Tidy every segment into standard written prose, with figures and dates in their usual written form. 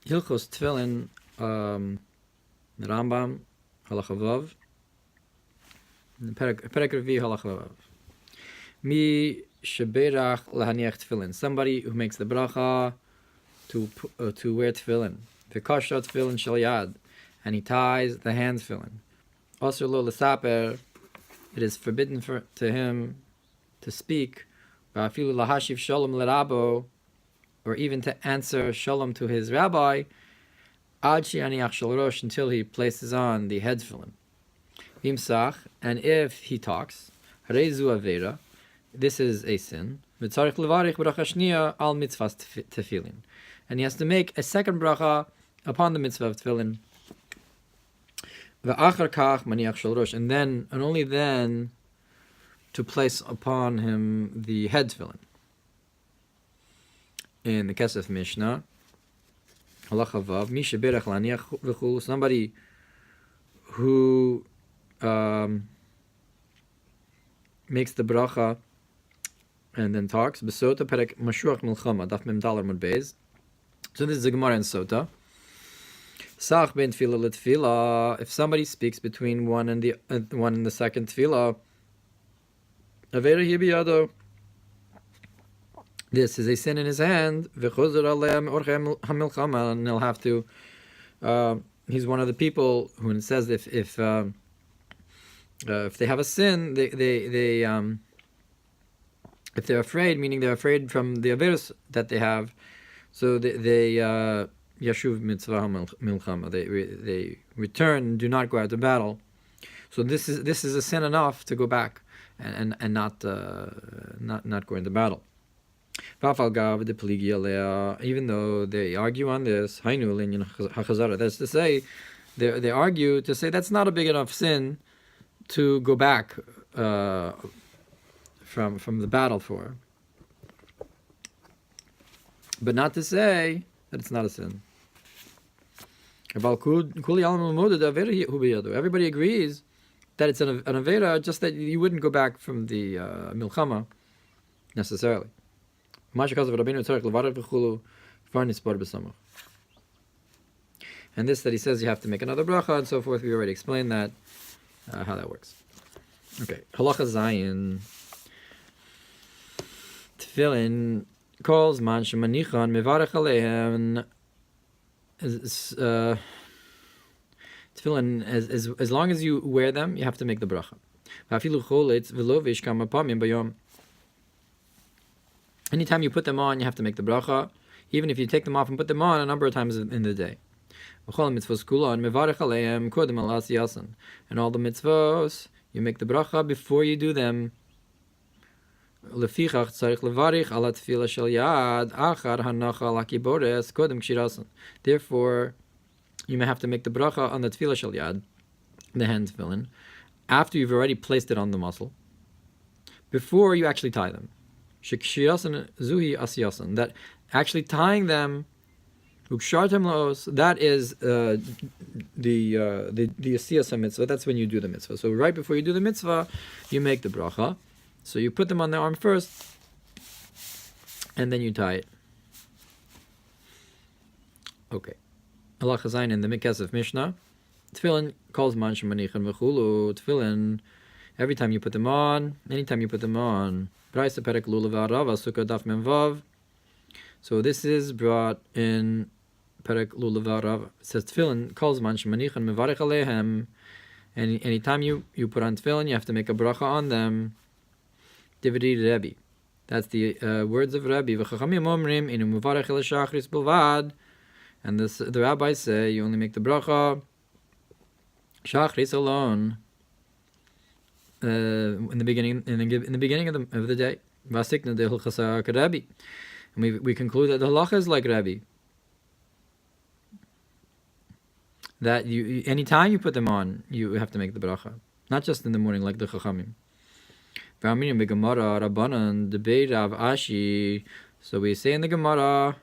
Hilchos Tefilin, Rambam, halacha vav, perek revi halacha vav. Mi sheberach lahaniach tefillin. Somebody who makes the bracha to wear tefillin. V'kasha tefillin shel yad, and he ties the hands tefillin. Also lo l'saper, it is forbidden to him to speak. V'afilu lahashiv shalom l'rabo, or even to answer shalom to his rabbi. Ad she'aniach shel rosh, until he places on the head tefillin. V'imsach, and if he talks, harei zu avera, this is a sin. V'tzarich levarich bracha shniya al mitzvahs tefilin, and he has to make a second bracha upon the mitzvah of tefillin. V'achar kach maniach shel rosh, and only then to place upon him the head tefillin. In the Kesef Mishna, halacha vav, mi sheberach laniach v'chul, somebody who makes the bracha and then talks. Besota perek mashuach milchama daf mem dalar mud beis. So this is a Gemara in Sota. Sach ben tefila letefila. If somebody speaks between one and the second tefila, avera hi biyado. This is a sin in his hand. V'chozur aleim orchem hamilchama, and he'll have to. He's one of the people who, it says, if they have a sin, they if they're afraid, meaning they're afraid from the averus that they have, so they yashuv mitzvah milchama, they return and do not go out to battle. So this is a sin enough to go back and not go into battle. Even though they argue on this, that's to say, they argue to say that's not a big enough sin to go back from the battle for, but not to say that it's not a sin. Everybody agrees that it's an avera, just that you wouldn't go back from the milchama necessarily. And this that he says you have to make another bracha and so forth, we already explained that, how that works. Okay, halacha zayin. Tefillin calls man shemanichan mevarech aleihem. Tefillin, as long as you wear them, you have to make the bracha. Anytime you put them on, you have to make the bracha. Even if you take them off and put them on a number of times in the day. And all the mitzvos, you make the bracha before you do them. Therefore, you may have to make the bracha on the tefillah shel yad, the hand tefillin, after you've already placed it on the muscle, before you actually tie them. That actually tying them, that is the asiyas mitzvah. That's when you do the mitzvah. So right before you do the mitzvah, you make the bracha. So you put them on the arm first, and then you tie it. Okay. Allah Chazayin in the Kesef Mishna. Tefilin calls man shemanichan v'chulu. Tefilin, every time you put them on, anytime you put them on. Braisa perek lulav arava sukkah daf mem vav. So this is brought in perek lulav arava. It says tefillin calls man shemanichan mevarech aleihem. And anytime you put on tefillin, you have to make a bracha on them. Divri Rebbe. That's the words of Rebbe. V'chachamim omrim inu mevarech el shachris bilvad. And the rabbis say you only make the bracha shachris alone. In the beginning of the day, and we conclude that the halacha is like Rabbi, that you anytime you put them on, you have to make the bracha, not just in the morning like the Chachamim. So we say in the Gemara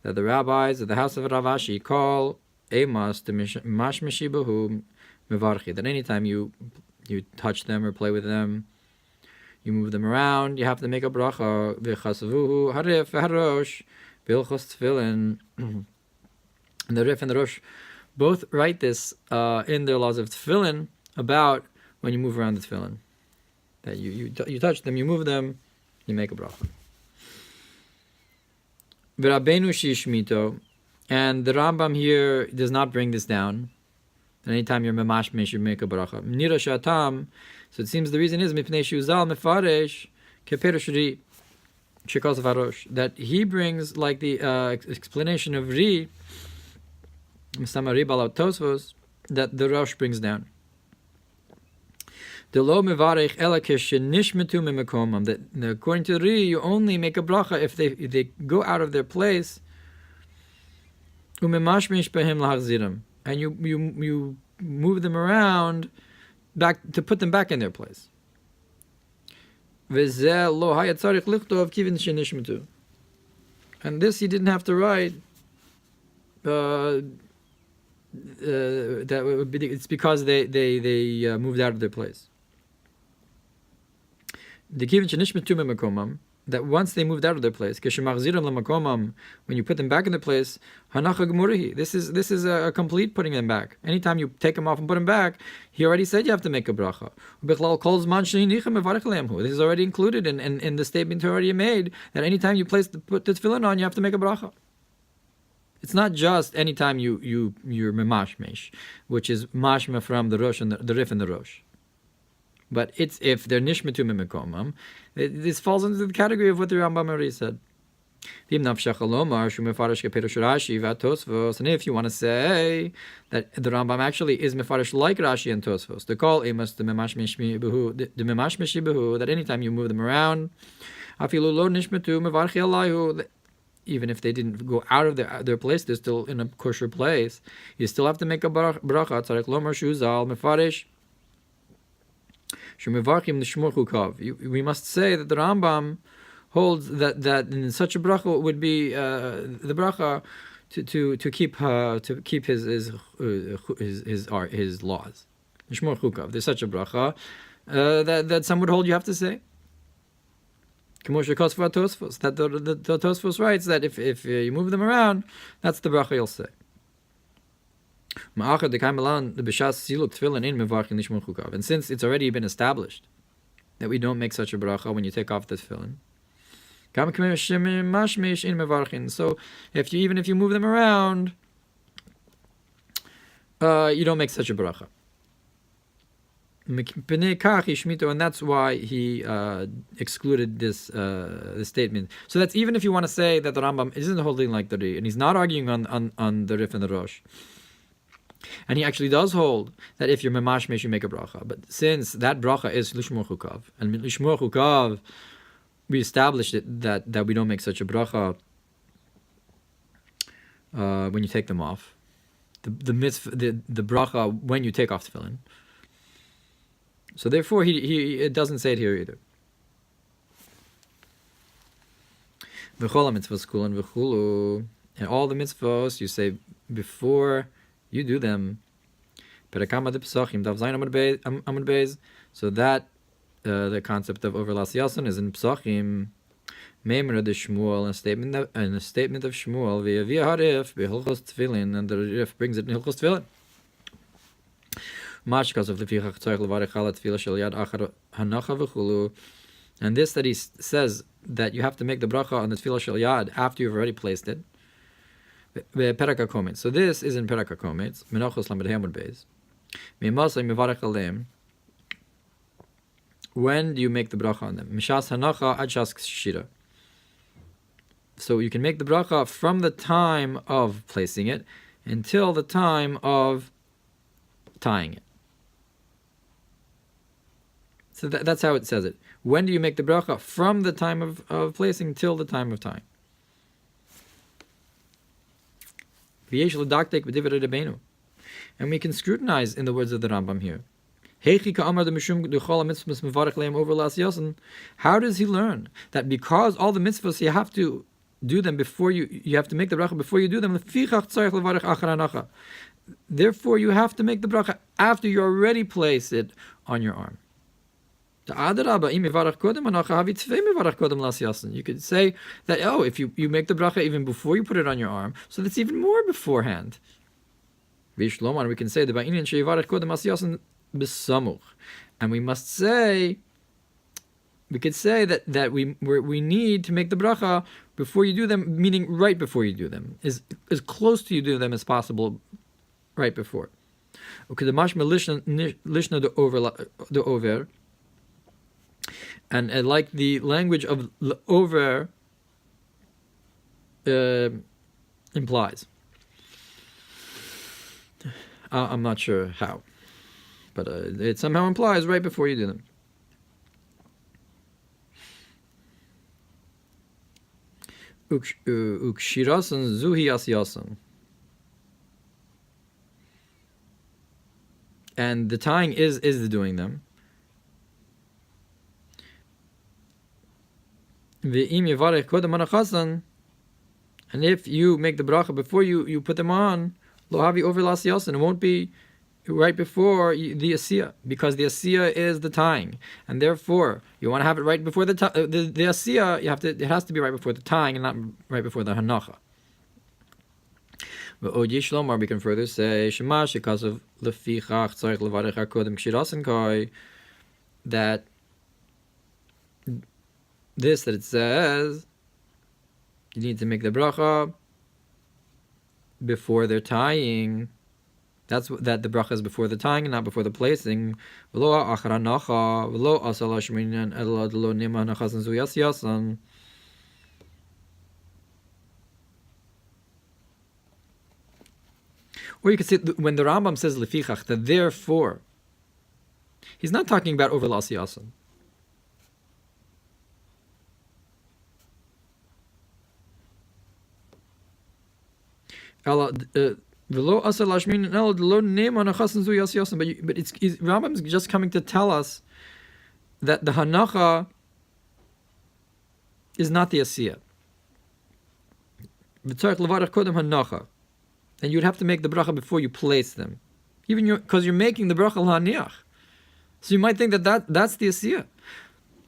that the rabbis of the house of Rav Ashi call emas to mash meshibahu mevarchi, that anytime you touch them or play with them, you move them around, you have to make a bracha. V'chasavuhu harif v'harosh v'ilchos tefillin. And the Rif and the Rosh both write this in their laws of Tefilin about when you move around the Tefillin. That you touch them, you move them, you make a bracha. V'Rabbeinu shishmito, and the Rambam here does not bring this down. And anytime you're memashmesh, you make a bracha. Nira shatam. So it seems the reason is mipnei shuzal mefaresh keperush ri shekos varosh, that he brings like the explanation of ri misamari balat tosvos that the Rosh brings down. The lo mevarech elakish nishmetu mimakomam, that according to the ri you only make a bracha if they go out of their place. Umemashmesh behem lahachziram, and you move them around back to put them back in their place. And this he didn't have to write. That would be, it's because they moved out of their place. That once they moved out of their place, when you put them back in their place, this is a complete putting them back. Anytime you take them off and put them back, he already said you have to make a bracha. This is already included in the statement he already made, that anytime you put the tefillin on, you have to make a bracha. It's not just anytime you're memashmesh, which is mashma from the Rosh and the Rif and the Rosh. But it's if they're nishmetu mimekomam, this falls into the category of what the Rambam already said. And if you want to say that the Rambam actually is mefarish like Rashi and Tosfos, the call emas the memashmeshi behu, that anytime you move them around, afilu lo nishmetu mevarchi alayhu, even if they didn't go out of their place, they're still in a kosher place, you still have to make a bracha. Tzarech lomar shuzal mefarish. We must say that the Rambam holds that in such a bracha would be the bracha to keep his laws. There's such a bracha that some would hold you have to say. That the Tosfos writes that if you move them around, that's the bracha you'll say. And since it's already been established that we don't make such a bracha when you take off the tefillin, so even if you move them around, you don't make such a bracha. And that's why he excluded this statement. So that's even if you want to say that the Rambam isn't holding like the Ri, and he's not arguing on the Rif and the Rosh. And he actually does hold that if you're memashmesh, you make a bracha. But since that bracha is lishmor chukav, and lishmor chukav, we established that we don't make such a bracha when you take them off. The mitzvah, the bracha when you take off tefillin. So therefore, he it doesn't say it here either. V'chol mitzvahs kulan v'chulu, and all the mitzvahs you say before you do them. So that the concept of overlas yasin is in Psachim. Meimer de Shmuel, a statement of Shmuel via harif Hilchos Tefilin, and the Rif brings it in Hilchos Tefilin. And this that he says that you have to make the bracha on the tefillah shel yad after you've already placed it. Perek. So this is in perek hakometz. Menachos Limudei Amud Beis. Mimasay mevarech aleim. When do you make the bracha on them? Mishas hanacha ad shas shira. So you can make the bracha from the time of placing it until the time of tying it. So that's how it says it. When do you make the bracha? From the time of placing till the time of tying. And we can scrutinize in the words of the Rambam here. How does he learn that because all the mitzvahs you have to do them before you have to make the bracha before you do them? Therefore, you have to make the bracha after you already place it on your arm. You could say that, oh, if you make the bracha even before you put it on your arm, so that's even more beforehand. We can say and we must say, we could say that we need to make the bracha before you do them, meaning right before you do them, as close to you do them as possible, right before. Okay, the mashma lishna the over, and like the language of the over implies. I'm not sure how, but it somehow implies right before you do them. Ukshirasan zuhi asyasan. And the tying is the doing them. And if you make the bracha before you put them on, lo havi over l'asiyasan, it won't be right before the asiyah, because the asiyah is the tying, and therefore you want to have it right before the asiyah. It has to be right before the tying and not right before the hanacha. But Oji Shlomar, we can further say Shemash because of lefichach tzarich levarech hakodem kshirasan kai, that it says you need to make the bracha before they're tying. That's that the bracha is before the tying and not before the placing. V'lo achar hanacha, v'lo asal hashminan elo lo nima hanachasan zu yasyasan. Or you could say when the Rambam says lefichach, that therefore, he's not talking about over l'asiyasan. But Rambam's just coming to tell us that the hanacha is not the asiyah. And you'd have to make the bracha before you place them, even because you're making the bracha l'haniach. So you might think that's the asiyah.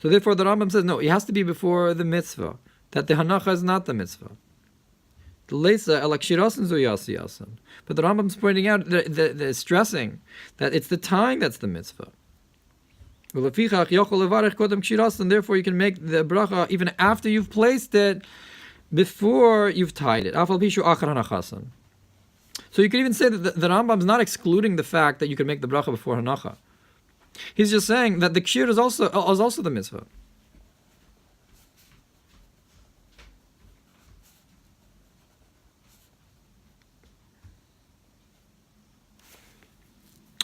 So therefore, the Rambam says no, it has to be before the mitzvah. That the hanacha is not the mitzvah. But the Rambam's pointing out, the stressing that it's the tying that's the mitzvah. And therefore, you can make the bracha even after you've placed it, before you've tied it. So you could even say that the Rambam's not excluding the fact that you can make the bracha before hanacha. He's just saying that the kshir is also the mitzvah.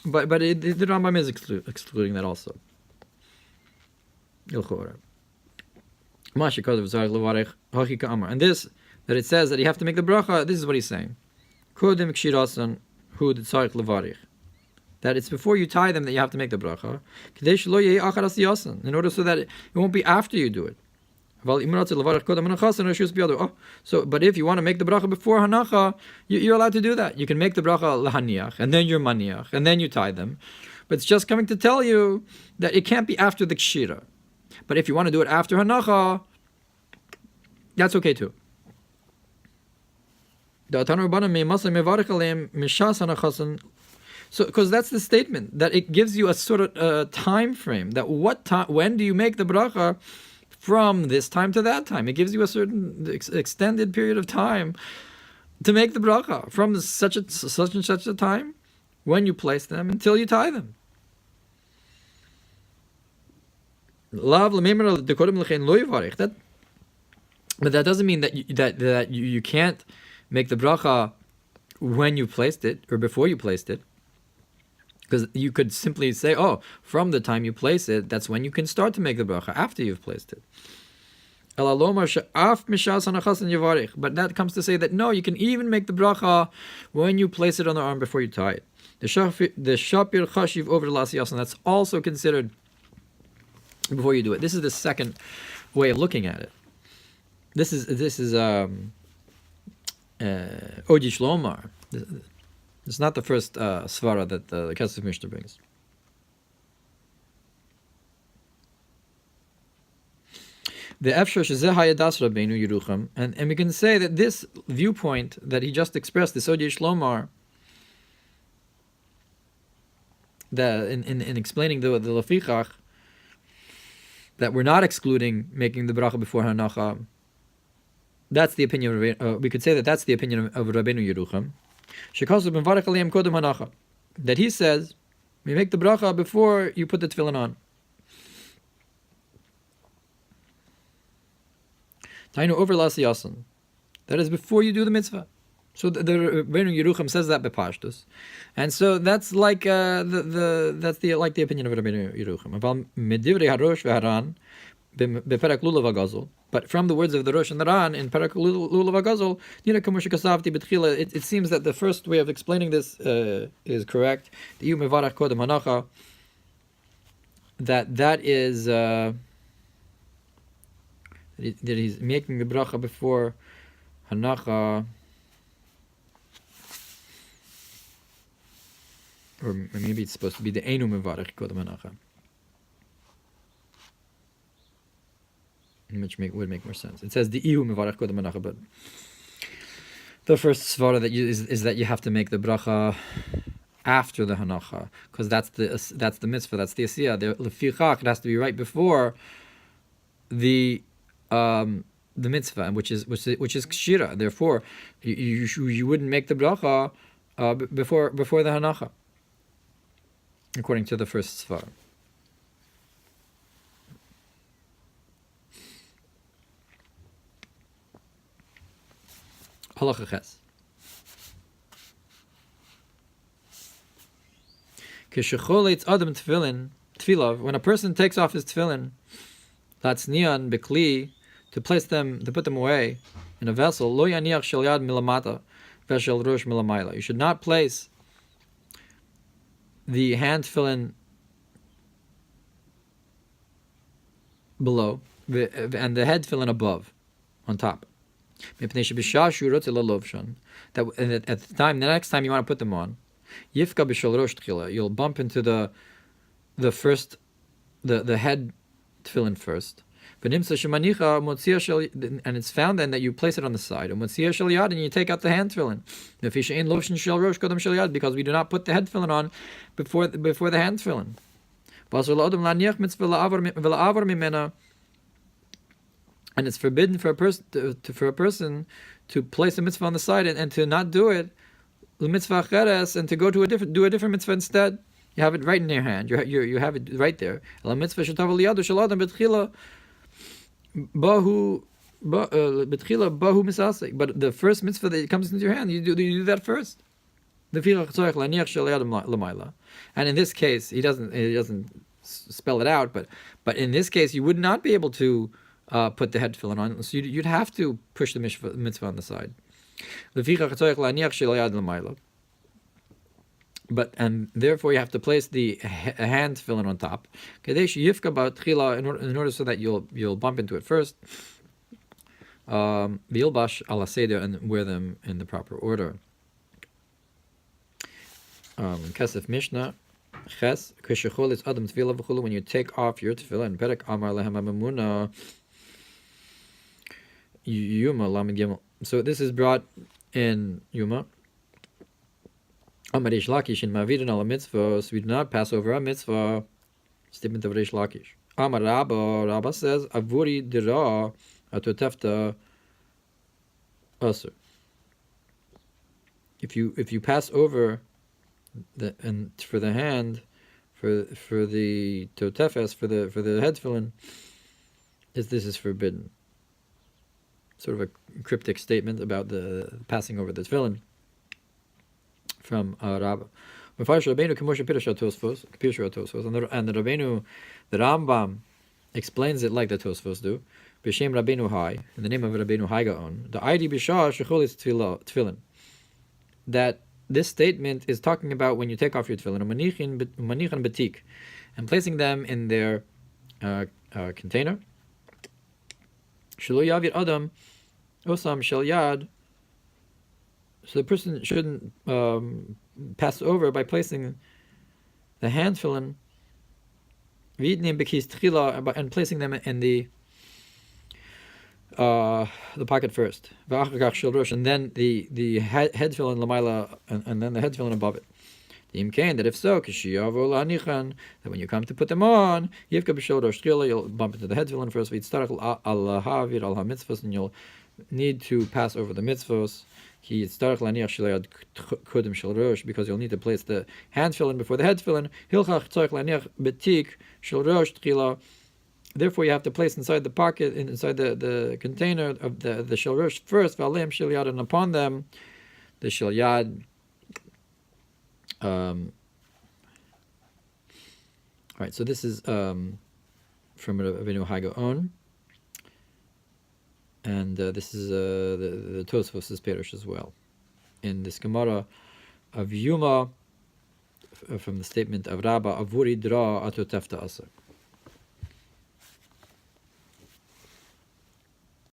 But the Rambam is excluding that also. And this, that it says that you have to make the bracha, this is what he's saying. That it's before you tie them that you have to make the bracha, in order so that it won't be after you do it. But if you want to make the bracha before hanacha, you're allowed to do that. You can make the bracha lahaniach, and then you're maniach, and then you tie them. But it's just coming to tell you that it can't be after the kshira. But if you want to do it after hanacha, that's okay too. So, because that's the statement, that it gives you a sort of time frame, that when do you make the bracha from this time to that time. It gives you a certain extended period of time to make the bracha, from such and such a time when you place them until you tie them. But that doesn't mean that you can't make the bracha when you placed it or before you placed it, because you could simply say, oh, from the time you place it, that's when you can start to make the bracha, after you've placed it. But that comes to say that no, you can even make the bracha when you place it on the arm before you tie it. The shapir chashiv over the l'asiyasan, that's also considered before you do it. This is the second way of looking at it. This is Oji Shlomar. It's not the first svara that the Kesef Mishna brings. The Efshar Shezeh Hayadas Rabbeinu Yerucham, and we can say that this viewpoint that he just expressed, the Sod Shlomar, that in explaining the Lefichach, that we're not excluding making the bracha before Hanacha. That's the opinion of we could say that that's the opinion of Rabbeinu Yerucham. Shekasu b'mvarech aliyim kodem Hanacha, that he says we make the bracha before you put the tefillin on. Tainu over lasiyasan, that is before you do the mitzvah. So the Rabbeinu Yerucham says that bepashtus, and so that's like the opinion of Rabbeinu Yerucham. Aval medivrei harosh v'haran beperek lulav hagazol. But from the words of the Rosh and the Ran in perek lulav hagazol, nira kamush kasavti betchila. It seems that the first way of explaining this is correct. The iu mevarach kodem hanacha. That is that he's making the bracha before hanacha. Or maybe it's supposed to be the Einu Mevarech Kodem Hanacha, which would make more sense. It says the Ihu Mevarech Kodem Hanacha, but the first svara that is that you have to make the bracha after the Hanacha, because that's the mitzvah, that's the asiyah. The lefichach, it has to be right before the mitzvah, which is kshira. Therefore, you wouldn't make the bracha before the Hanacha, according to the first svara. Halacha ches. Kishacholitz adam tefillah, when a person takes off his tefillin, latznian bekli, to put them away in a vessel, lo yaniach shel yad milamata veshel rosh milamayla. You should not place the hand tefillin below and the head tefillin above, on top. That at the next time you want to put them on, you'll bump into the head tefillin first. And it's found then that you place it on the side, and you take out the hand tefillin. Because we do not put the head tefillin on before the hand tefillin. And it's forbidden for a person to place a mitzvah on the side and to not do it, and to go to do a different mitzvah instead. You have it right in your hand. You have it right there. But the first mitzvah that comes into your hand, you do that first. And in this case, he doesn't spell it out, but in this case, you would not be able to put the head tefillin on, so you'd have to push the mitzvah on the side. And therefore you have to place the hand tefillin on top, in order so that you'll bump into it first. V'yilbash ala seder, and wear them in the proper order. Kesef Mishna ches kishachol is adam tefillah v'chulu, when you take off your tefillin. Perek amar lehem amamuna Yuma Lamed Gimel. So this is brought in Yuma. Amar Reish Lakish in Mavirin ala mitzvah. So we do not pass over a mitzvah. Statement of Reish Lakish. Amar Rabba says Avuri dira atotefta aser. If you pass over and for the hand, for the totefes, for the head tefillin, this is forbidden. Sort of a cryptic statement about the passing over the tefillin from Rabbah. And the Rabbeinu, the Rambam, explains it like the Tosfos do. B'shem Rabbeinu Hai, in the name of Rabbeinu Hai Gaon, the Aidi B'shah Shecholis Tefillin. That this statement is talking about when you take off your tefillin, manichin betik, and placing them in their container. Shelo yavir adam osam shel yad. So the person shouldn't pass over by placing the hand tefillin v'yitnim bekis tchila, and placing them in the the pocket first, and then the head tefillin lamaila, and then the head tefillin above it. That if so, that when you come to put them on, you'll bump into the head tefillin first, and you'll need to pass over the mitzvos. Because you'll need to place the hand tefillin before the head tefillin. Therefore, you have to place inside the pocket, inside the container of the shel rosh first, and upon them the shel yad. Right, so this is from Rabbeinu Hagaon, and this is the Tosfos' Perush as well. In this Gemara of Yuma, from the statement of Rabba, Avuri dra atotefta asa.